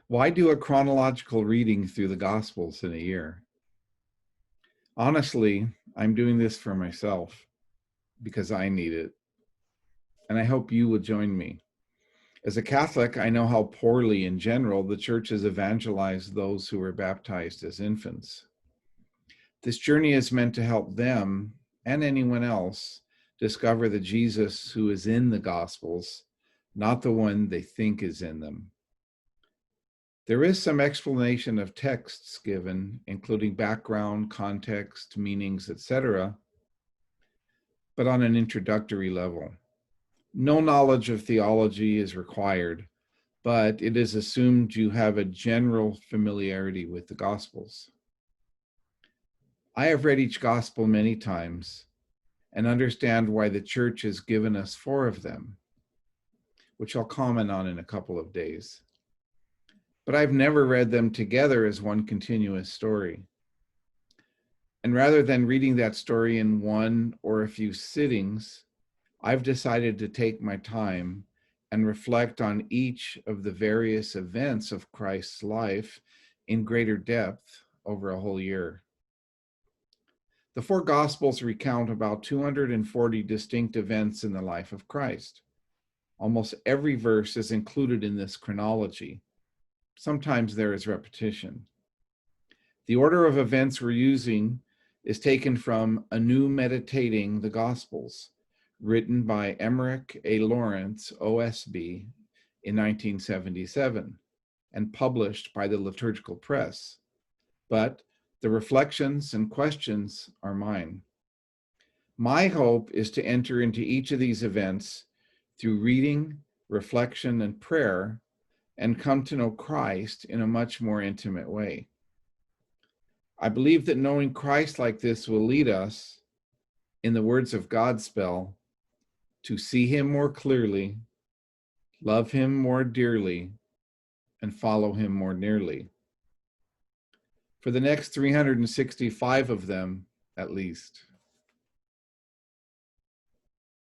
Why do a chronological reading through the Gospels in a year? Honestly, I'm doing this for myself because I need it, and I hope you will join me. As a Catholic, I know how poorly, in general, the Church has evangelized those who were baptized as infants. This journey is meant to help them, and anyone else, discover the Jesus who is in the Gospels, not the one they think is in them. There is some explanation of texts given, including background, context, meanings, etc., but on an introductory level. No knowledge of theology is required, but it is assumed you have a general familiarity with the Gospels. I have read each Gospel many times and understand why the Church has given us 4 of them, which I'll comment on in a couple of days. But I've never read them together as one continuous story. And rather than reading that story in one or a few sittings, I've decided to take my time and reflect on each of the various events of Christ's life in greater depth over a whole year. The 4 Gospels recount about 240 distinct events in the life of Christ. Almost every verse is included in this chronology. Sometimes there is repetition. The order of events we're using is taken from A New Meditating the Gospels, written by Emmerich A. Lawrence, OSB, in 1977, and published by the Liturgical Press. But the reflections and questions are mine. My hope is to enter into each of these events through reading, reflection, and prayer, and come to know Christ in a much more intimate way. I believe that knowing Christ like this will lead us, in the words of Godspell, to see him more clearly, love him more dearly, and follow him more nearly. For the next 365 of them, at least.